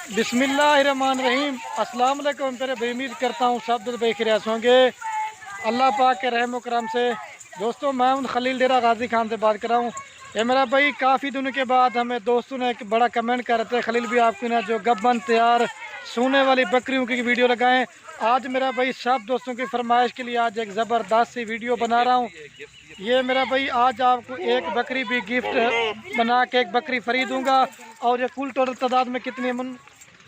बिस्मिल्लाहिर्रहमानिर्रहीम। अस्सलाम वालेकुम। मेरे भाई, उम्मीद करता हूँ सब दिल बेखैरियत होंगे अल्लाह पाक के रहम करम से। दोस्तों, मैं उन खलील डेरा गाजी खान से बात कर रहा हूँ। ये मेरा भाई काफ़ी दिनों के बाद हमें दोस्तों ने एक बड़ा कमेंट कर रहे थे, खलील भी आपकी ना जो गब्बन तैयार सोने वाली बकरियों की वीडियो लगाएं। आज मेरा भाई सब दोस्तों की फरमाइश के लिए आज एक ज़बरदस्त सी वीडियो बना रहा हूँ। ये मेरा भाई आज आपको एक बकरी भी गिफ्ट बना के एक बकरी फ्री दूंगा। और ये कुल टोटल तादाद में कितनी है मुन?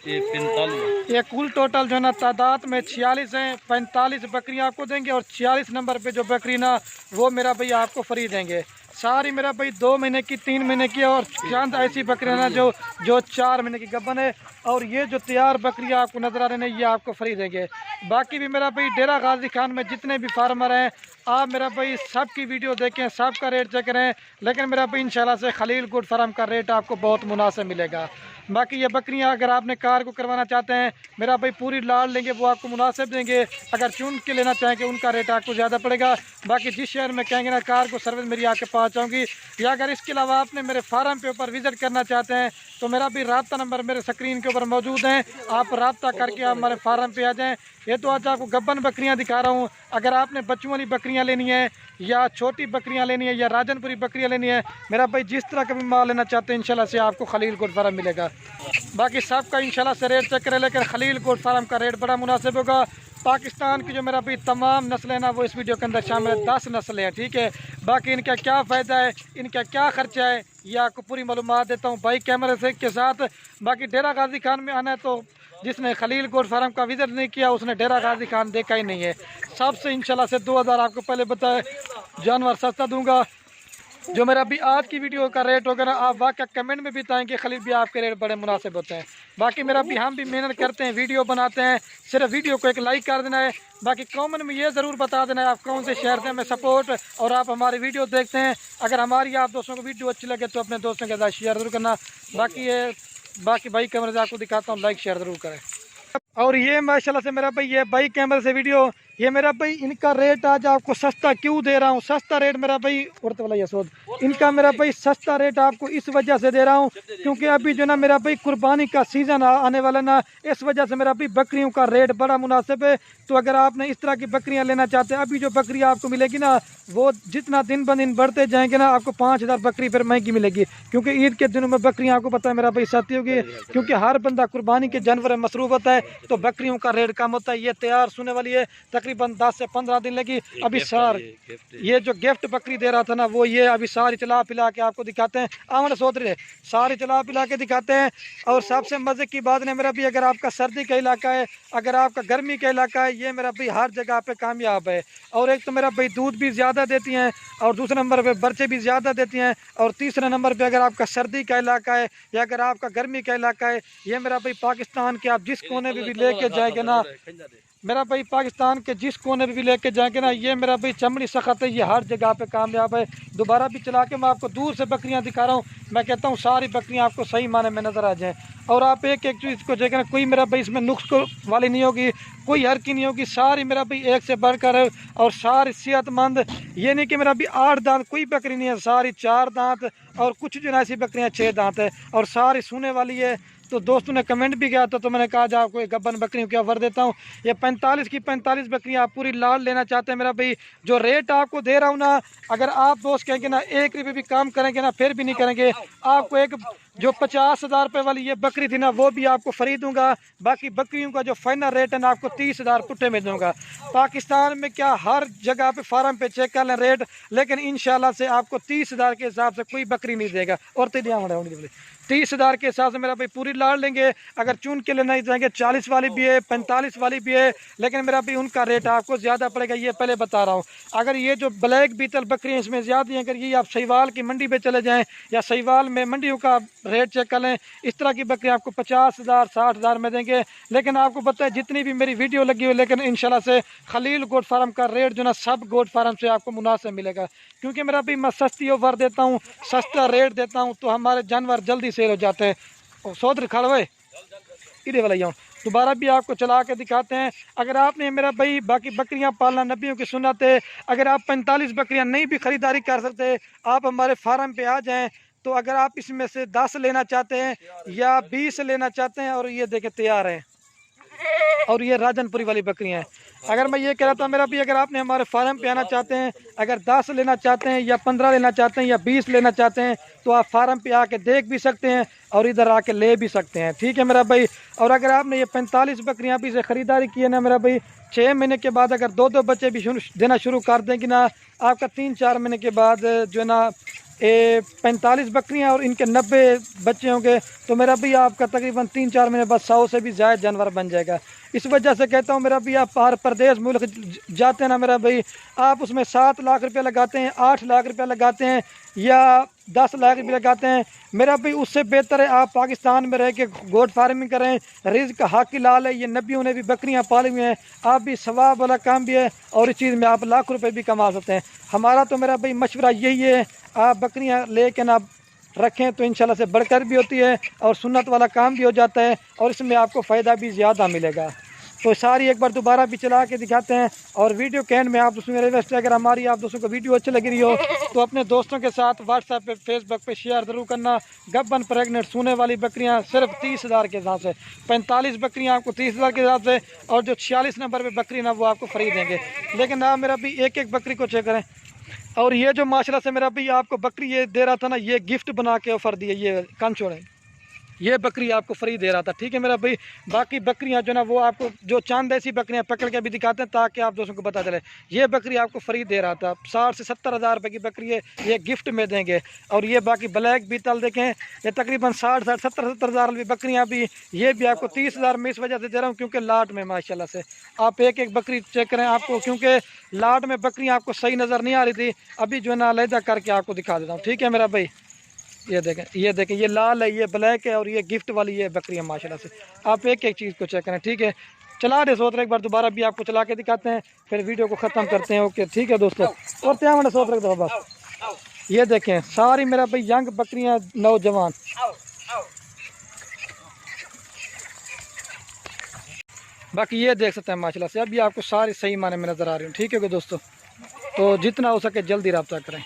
ये कुल टोटल जो है ना तादाद में 46 हैं। 45 बकरियां आपको देंगे और 46 नंबर पे जो बकरी ना वो मेरा भाई आपको फ्री देंगे। सारी मेरा भाई 2 महीने की, 3 महीने की और चंद ऐसी बकरियां ना जो 4 महीने की गब्बन है। और ये जो तैयार बकरियां आपको नजर आ रही हैं ये आपको फ्री देंगे। बाकी भी मेरा भाई डेरा गाजी खान में जितने भी फार्मर हैं आप मेरा भाई सब की वीडियो देखें, सबका रेट चेक करें। लेकिन मेरा भाई इंशाल्लाह से खलील गुड फार्म का रेट आपको बहुत मुनासिब मिलेगा। बाकी ये बकरियां अगर आपने कार को करवाना चाहते हैं मेरा भाई पूरी लाड़ लेंगे, वो आपको मुनासिब देंगे। अगर चुन के लेना चाहेंगे उनका रेट आपको ज़्यादा पड़ेगा। बाकी जिस शहर में कहेंगे ना कार को सर्विस मेरी आके पहुँचाऊँगी, या अगर इसके अलावा आपने मेरे फार्म पे ऊपर विज़िट करना चाहते हैं तो मेरा भी रब्ता नंबर मेरे स्क्रीन के ऊपर मौजूद हैं। आप रब्ता करके आप हमारे फार्म पे आ जाएँ। ये तो आज आपको गब्बन बकरियां दिखा रहा हूँ। अगर आपने बच्चों वाली बकरियां लेनी है या छोटी बकरियां लेनी है या राजनपुरी बकरियां लेनी है, मेरा भाई जिस तरह का भी माल लेना चाहते हैं इंशाल्लाह से आपको खलील गोट फार्म मिलेगा। बाकी सबका इंशाल्लाह से रेट चेक करें, लेकिन खलील गोट फार्म का रेट बड़ा मुनासिब होगा। पाकिस्तान की जो मेरा भाई तमाम नस्लें ना वो इस वीडियो के अंदर शामिल है। 10 नस्लें हैं, ठीक है। बाकी इनका क्या फ़ायदा है, इनका क्या खर्चा है, ये आपको पूरी मालूमात देता हूँ भाई कैमरे से के साथ। बाकी डेरा गाजी खान में आना है तो जिसने खलील गोट फार्म का विजिट नहीं किया उसने डेरा गाजी खान देखा ही नहीं है। सबसे इंशाल्लाह से 2000 आपको पहले बताए जानवर सस्ता दूंगा। जो मेरा भी आज की वीडियो का रेट होगा ना आप वाकई कमेंट में भी बताएंगे खलील भी आपके रेट बड़े मुनासिब होते हैं। बाकी मेरा भी हम भी मेहनत करते हैं, वीडियो बनाते हैं, सिर्फ वीडियो को एक लाइक कर देना है। बाकी कमेंट में ये ज़रूर बता देना है आप कौन से शहर से हमें सपोर्ट और आप हमारी वीडियो देखते हैं। अगर हमारी आप दोस्तों को वीडियो अच्छी लगे तो अपने दोस्तों के साथ शेयर ज़रूर करना। बाकी भाई कैमरे से आपको दिखाता हूँ, लाइक शेयर ज़रूर करें। और ये माशाल्लाह से मेरा भाई ये भाई कैमरे से वीडियो, ये मेरा भाई इनका रेट आज आपको सस्ता क्यों दे रहा हूँ। सस्ता रेट मेरा भाई उड़ते वाला यशोद इनका मेरा भाई सस्ता रेट आपको इस वजह से दे रहा हूँ क्योंकि अभी जो ना मेरा भाई कुर्बानी का सीज़न आने वाला ना, इस वजह से मेरा भाई बकरियों का रेट बड़ा मुनासिब है। तो अगर आपने इस तरह की बकरियाँ लेना चाहते हैं, अभी जो बकरी आपको मिलेगी ना वो जितना दिन ब दिन बढ़ते जाएंगे ना आपको 5000 बकरी फिर महंगी मिलेगी। क्योंकि ईद के दिनों में बकरियाँ आपको पता है मेरा भाई सस्ती होगी, क्योंकि हर बंदा कुर्बानी के जानवर में मसरूफ होता है तो बकरियों का रेट कम होता है। ये तैयार सोने वाली है, तकरीबन 10 से 15 दिन लगी। अभी ये जो गिफ्ट बकरी दे रहा था ना वो ये अभी सारी चला पिला के आपको दिखाते हैं। आमन सोच रहे सारी चला पिला के दिखाते हैं। और सबसे मजे की बात है मेरा भी, अगर आपका सर्दी का इलाका है, अगर आपका गर्मी का इलाका है, ये मेरा भाई हर जगह पे कामयाब है। और एक तो मेरा भाई दूध भी ज़्यादा देती हैं और दूसरे नंबर पे बच्चे भी ज़्यादा देती हैं। और तीसरे नंबर पे अगर आपका सर्दी का इलाका है या अगर आपका गर्मी का इलाका है, ये मेरा भाई पाकिस्तान के आप जिस कोने में भी लेके जाएंगे ना, मेरा भाई पाकिस्तान के जिस कोने पे भी लेके जाएंगे ना, ये मेरा भाई चमड़ी सख्त है, ये हर जगह पे कामयाब है। दोबारा भी चला के मैं आपको दूर से बकरियां दिखा रहा हूँ। मैं कहता हूँ सारी बकरियां आपको सही माने में नज़र आ जाएं और आप एक एक चीज़ को देखें, कोई मेरा भाई इसमें नुक्स वाली नहीं होगी, कोई हर की नहीं होगी। सारी मेरा भाई एक से बढ़कर है और सारी सेहतमंद। ये नहीं कि मेरा भी 8 दांत कोई बकरी नहीं है, सारी 4 दांत और कुछ जो ऐसी बकरियाँ 6 दांत है और सारी सूने वाली है। तो दोस्तों ने कमेंट भी किया था तो मैंने कहा जा आपको एक गब्बन बकरियों की ऑफर देता हूँ। ये 45 की 45 बकरियाँ आप पूरी लाल लेना चाहते हैं मेरा भाई, जो रेट आपको दे रहा हूँ ना, अगर आप दोस्त कहेंगे ना 1 रुपये भी काम करेंगे ना फिर भी नहीं करेंगे। आपको एक जो 50,000 रुपये वाली ये बकरी थी ना वो भी आपको फ्री दूंगा। बाकी बकरियों का जो फाइनल रेट है ना आपको 30,000 पुट्टे में दूंगा। पाकिस्तान में क्या हर जगह पे फार्म पे चेक कर लें रेट, लेकिन इंशाल्लाह से आपको 30,000 के हिसाब से कोई बकरी नहीं देगा। और 30,000 के हिसाब से मेरा भाई पूरी लाड़ लेंगे। अगर चुन के लेना ही चाहेंगे 40 वाली भी है, 45 वाली भी है, लेकिन मेरा भाई उनका रेट आपको ज़्यादा पड़ेगा, ये पहले बता रहा हूँ। अगर ये जो ब्लैक बीतल बकरी इसमें ज़्यादा है, अगर ये आप सहीवाल की मंडी पे चले जाएँ या सहीवाल में मंडियों का रेट चेक कर लें, इस तरह की बकरी आपको 50,000 60,000 में देंगे। लेकिन आपको पता है जितनी भी मेरी वीडियो लगी हुई, लेकिन इंशाल्लाह से खलील गोट फार्म का रेट जो ना सब गोट फार्म से आपको मुनासिब मिलेगा। क्योंकि मेरा भी मैं सस्ती ऑफर देता हूँ, सस्ता रेट देता हूँ तो हमारे जानवर जल्दी सेल हो जाते हैं। सौदर खड़वे इधे वाला जाऊँ दोबारा भी आपको चला के दिखाते हैं। अगर आपने मेरा भाई बाकी बकरियां पालना नबियों की सुन्नत है, अगर आप 45 बकरियां नहीं भी ख़रीदारी कर सकते आप हमारे फार्म पे आ जाएं तो अगर आप इसमें से 10 लेना चाहते हैं या 20 लेना चाहते हैं, और ये देखें तैयार है, और ये राजनपुरी वाली बकरियां हैं। अगर मैं ये कह रहा था मेरा भी, अगर आपने हमारे फार्म पे आना चाहते हैं, अगर 10 लेना चाहते हैं या 15 लेना चाहते हैं या 20 लेना चाहते हैं, तो आप फार्म पे आके देख भी सकते हैं और इधर आके ले भी सकते हैं। ठीक है मेरा भाई। और अगर आपने ये 45 बकरियां अभी से ख़रीदारी की है ना मेरा भाई, 6 महीने के बाद अगर 2-2 बच्चे भी देना शुरू कर देंगे ना, आपका 3-4 महीने के बाद जो है ना 45 बकरियां और इनके 90 बच्चे होंगे, तो मेरा भी आपका तकरीबन 3-4 महीने बाद 100 से भी ज़्यादा जानवर बन जाएगा। इस वजह से कहता हूँ मेरा भी, आप बाहर प्रदेश मुल्क जाते हैं ना मेरा भाई, आप उसमें 7 लाख रुपये लगाते हैं, 8 लाख रुपये लगाते हैं या 10 लाख रुपये लगाते हैं, मेरा भी उससे बेहतर है आप पाकिस्तान में रह के गोट फार्मिंग करें। रिज़्क हक लाल है, ये नबियों ने भी बकरियां पाली हुई हैं, आप भी सवाब वाला काम भी है और इस चीज़ में आप लाख रुपए भी कमा सकते हैं। हमारा तो मेरा भाई मशवरा यही है, आप बकरियां लेके ना रखें तो इंशाल्लाह से बढ़कर भी होती है और सुन्नत वाला काम भी हो जाता है और इसमें आपको फ़ायदा भी ज़्यादा मिलेगा। तो सारी एक बार दोबारा भी चला के दिखाते हैं। और वीडियो के एंड में आप दोस्तों मेरे रिक्वेस्ट है, अगर हमारी आप दोस्तों को वीडियो अच्छी लग रही हो तो अपने दोस्तों के साथ व्हाट्सएप पे, फेसबुक पे शेयर ज़रूर करना। गब्बन प्रेगनेंट सोने वाली बकरियां सिर्फ 30,000 के हिसाब से, 45 बकरियां आपको 30,000 के हिसाब से, और जो 46 नंबर पर बकरी ना वो आपको फ्री देंगे। लेकिन आप मेरा भी एक एक बकरी को चेक करें। और ये जो माशाल्लाह से मेरा भी आपको बकरी ये दे रहा था ना, ये गिफ्ट बना के ऑफ़र दिए, ये कांचोड़ है, ये बकरी आपको फ्री दे रहा था। ठीक है मेरा भाई। बाकी बकरियां जो ना वो आपको जो चांद ऐसी बकरियां पकड़ के भी दिखाते हैं ताकि आप दोस्तों को पता चले। ये बकरी आपको फ्री दे रहा था, 60 से 70 हज़ार रुपये की बकरी है, ये गिफ्ट में देंगे। और ये बाकी ब्लैक बीतल देखें, ये तकरीबन 60-70 हज़ार वाली बकरियाँ भी, ये भी आपको 30,000 में इस वजह से दे रहा हूँ क्योंकि लाट में माशाल्लाह से आप एक एक बकरी चेक करें आपको, क्योंकि लाट में बकरियाँ आपको सही नज़र नहीं आ रही थी, अभी जो है ना अलहदा करके आपको दिखा देता हूँ। ठीक है मेरा भाई। ये देखें, ये देखें, ये लाल है, ये ब्लैक है और ये गिफ्ट वाली ये बकरी है माशाल्लाह से। आप एक एक चीज़ को चेक करें। ठीक है, चला दे सोच रहे, एक बार दोबारा भी आपको चला के दिखाते हैं, फिर वीडियो को ख़त्म करते हैं। ओके ठीक है दोस्तों। और क्या मैंने सोच रहे बस ये देखें, सारी मेरा भाई यंग बकरियाँ, नौजवान। बाकी ये देख सकते हैं माशाल्लाह से, अभी आपको सारी सही माने में नज़र आ रही हूँ। ठीक है दोस्तों, तो जितना हो सके जल्दी रब्ता करें।